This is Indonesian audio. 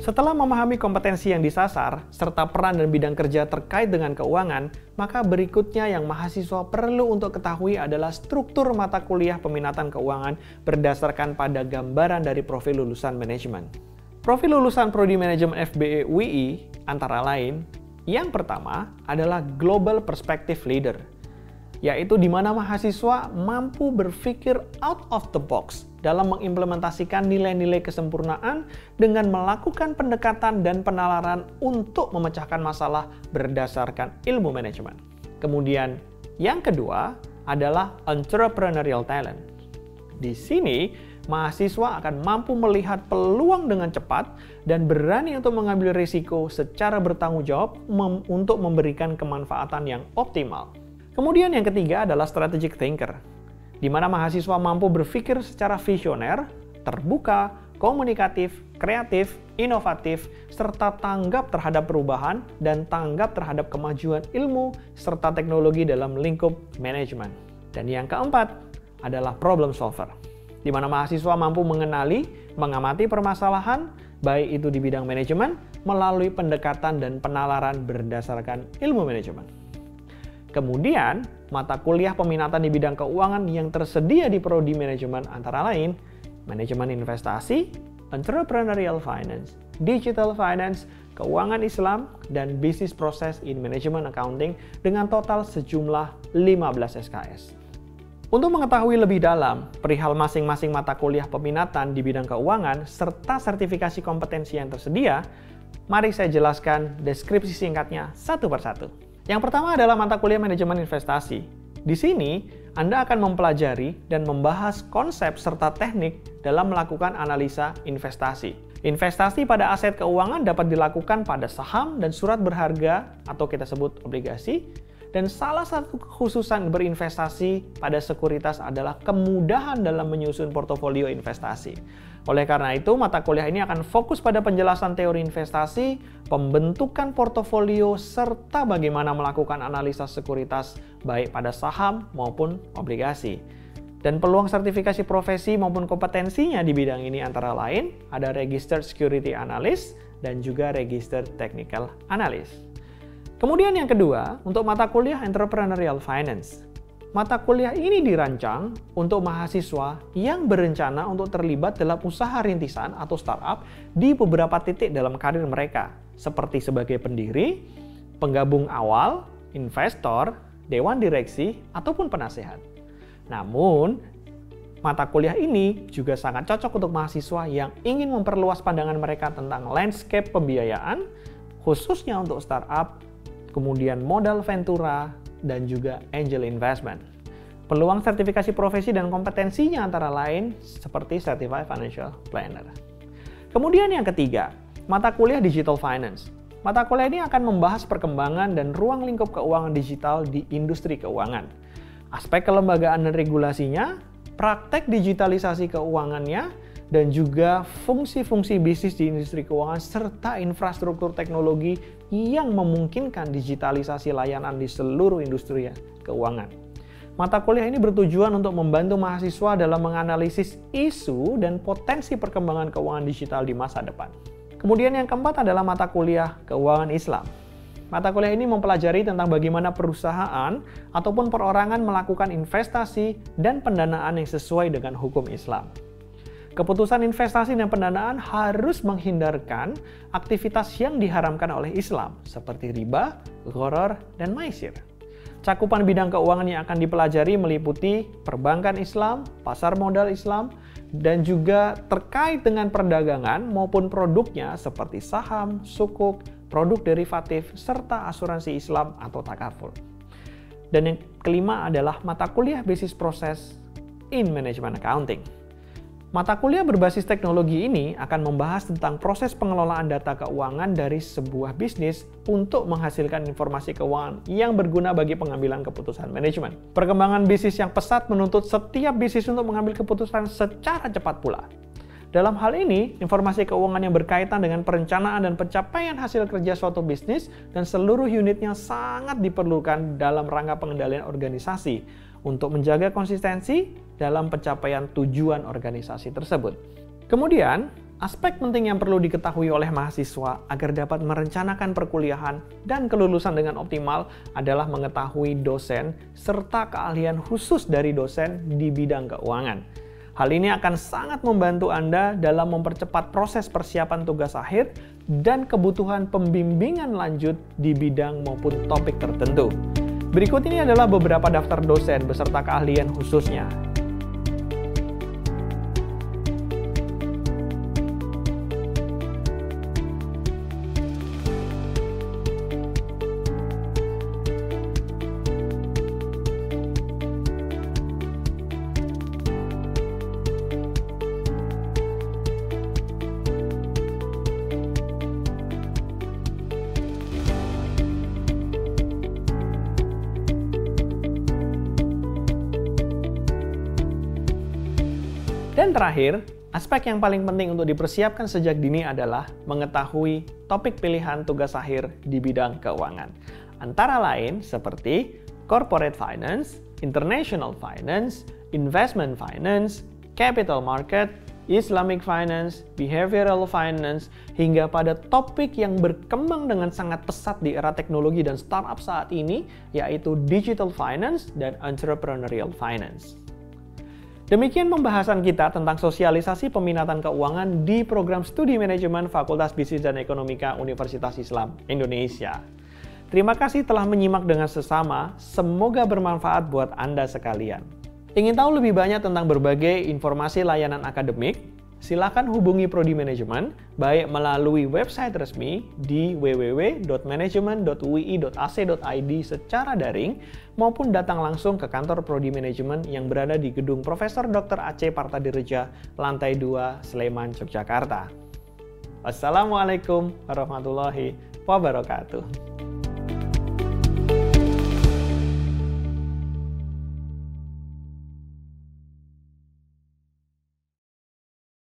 Setelah memahami kompetensi yang disasar, serta peran dan bidang kerja terkait dengan keuangan, maka berikutnya yang mahasiswa perlu untuk ketahui adalah struktur mata kuliah peminatan keuangan berdasarkan pada gambaran dari profil lulusan manajemen. Profil lulusan Prodi Manajemen FBE UI antara lain, yang pertama adalah Global Perspective Leader, yaitu di mana mahasiswa mampu berpikir out of the box dalam mengimplementasikan nilai-nilai kesempurnaan dengan melakukan pendekatan dan penalaran untuk memecahkan masalah berdasarkan ilmu manajemen. Kemudian, yang kedua adalah entrepreneurial talent. Di sini, mahasiswa akan mampu melihat peluang dengan cepat dan berani untuk mengambil risiko secara bertanggung jawab untuk memberikan kemanfaatan yang optimal. Kemudian yang ketiga adalah strategic thinker, di mana mahasiswa mampu berpikir secara visioner, terbuka, komunikatif, kreatif, inovatif, serta tanggap terhadap perubahan dan tanggap terhadap kemajuan ilmu serta teknologi dalam lingkup manajemen. Dan yang keempat adalah problem solver, di mana mahasiswa mampu mengenali, mengamati permasalahan, baik itu di bidang manajemen, melalui pendekatan dan penalaran berdasarkan ilmu manajemen. Kemudian, mata kuliah peminatan di bidang keuangan yang tersedia di Prodi Manajemen antara lain Manajemen Investasi, Entrepreneurial Finance, Digital Finance, Keuangan Islam, dan Business Process in Management Accounting dengan total sejumlah 15 SKS. Untuk mengetahui lebih dalam perihal masing-masing mata kuliah peminatan di bidang keuangan serta sertifikasi kompetensi yang tersedia, mari saya jelaskan deskripsi singkatnya satu persatu. Yang pertama adalah mata kuliah manajemen investasi. Di sini, Anda akan mempelajari dan membahas konsep serta teknik dalam melakukan analisa investasi. Investasi pada aset keuangan dapat dilakukan pada saham dan surat berharga atau kita sebut obligasi. Dan salah satu kekhususan berinvestasi pada sekuritas adalah kemudahan dalam menyusun portofolio investasi. Oleh karena itu, mata kuliah ini akan fokus pada penjelasan teori investasi, pembentukan portofolio, serta bagaimana melakukan analisa sekuritas baik pada saham maupun obligasi. Dan peluang sertifikasi profesi maupun kompetensinya di bidang ini antara lain ada Registered Security Analyst dan juga Registered Technical Analyst. Kemudian yang kedua, untuk mata kuliah Entrepreneurial Finance. Mata kuliah ini dirancang untuk mahasiswa yang berencana untuk terlibat dalam usaha rintisan atau startup di beberapa titik dalam karir mereka, seperti sebagai pendiri, penggabung awal, investor, dewan direksi, ataupun penasehat. Namun, mata kuliah ini juga sangat cocok untuk mahasiswa yang ingin memperluas pandangan mereka tentang landscape pembiayaan, khususnya untuk startup, kemudian modal ventura, dan juga angel investment. Peluang sertifikasi profesi dan kompetensinya antara lain seperti Certified Financial Planner. Kemudian yang ketiga, mata kuliah Digital Finance. Mata kuliah ini akan membahas perkembangan dan ruang lingkup keuangan digital di industri keuangan. Aspek kelembagaan dan regulasinya, praktek digitalisasi keuangannya, dan juga fungsi-fungsi bisnis di industri keuangan serta infrastruktur teknologi yang memungkinkan digitalisasi layanan di seluruh industri keuangan. Mata kuliah ini bertujuan untuk membantu mahasiswa dalam menganalisis isu dan potensi perkembangan keuangan digital di masa depan. Kemudian yang keempat adalah mata kuliah Keuangan Islam. Mata kuliah ini mempelajari tentang bagaimana perusahaan ataupun perorangan melakukan investasi dan pendanaan yang sesuai dengan hukum Islam. Keputusan investasi dan pendanaan harus menghindarkan aktivitas yang diharamkan oleh Islam, seperti riba, gharar, dan maisir. Cakupan bidang keuangan yang akan dipelajari meliputi perbankan Islam, pasar modal Islam, dan juga terkait dengan perdagangan maupun produknya seperti saham, sukuk, produk derivatif, serta asuransi Islam atau takaful. Dan yang kelima adalah mata kuliah Business Process in Management Accounting. Mata kuliah berbasis teknologi ini akan membahas tentang proses pengelolaan data keuangan dari sebuah bisnis untuk menghasilkan informasi keuangan yang berguna bagi pengambilan keputusan manajemen. Perkembangan bisnis yang pesat menuntut setiap bisnis untuk mengambil keputusan secara cepat pula. Dalam hal ini, informasi keuangan yang berkaitan dengan perencanaan dan pencapaian hasil kerja suatu bisnis dan seluruh unitnya sangat diperlukan dalam rangka pengendalian organisasi untuk menjaga konsistensi dalam pencapaian tujuan organisasi tersebut. Kemudian, Aspek penting yang perlu diketahui oleh mahasiswa agar dapat merencanakan perkuliahan dan kelulusan dengan optimal adalah mengetahui dosen serta keahlian khusus dari dosen di bidang keuangan. Hal ini akan sangat membantu Anda dalam mempercepat proses persiapan tugas akhir dan kebutuhan pembimbingan lanjut di bidang maupun topik tertentu. Berikut ini adalah beberapa daftar dosen beserta keahlian khususnya. Dan terakhir, aspek yang paling penting untuk dipersiapkan sejak dini adalah mengetahui topik pilihan tugas akhir di bidang keuangan. Antara lain seperti corporate finance, international finance, investment finance, capital market, Islamic finance, behavioral finance, hingga pada topik yang berkembang dengan sangat pesat di era teknologi dan startup saat ini, yaitu digital finance dan entrepreneurial finance. Demikian pembahasan kita tentang sosialisasi peminatan keuangan di program studi manajemen Fakultas Bisnis dan Ekonomika Universitas Islam Indonesia. Terima kasih telah menyimak dengan sesama, semoga bermanfaat buat Anda sekalian. Ingin tahu lebih banyak tentang berbagai informasi layanan akademik? Silakan hubungi Prodi Manajemen, baik melalui website resmi di www.manajemen.ui.ac.id secara daring, maupun datang langsung ke kantor Prodi Manajemen yang berada di Gedung Profesor Dr. Aceh Partadireja, lantai 2, Sleman, Yogyakarta. Wassalamualaikum warahmatullahi wabarakatuh.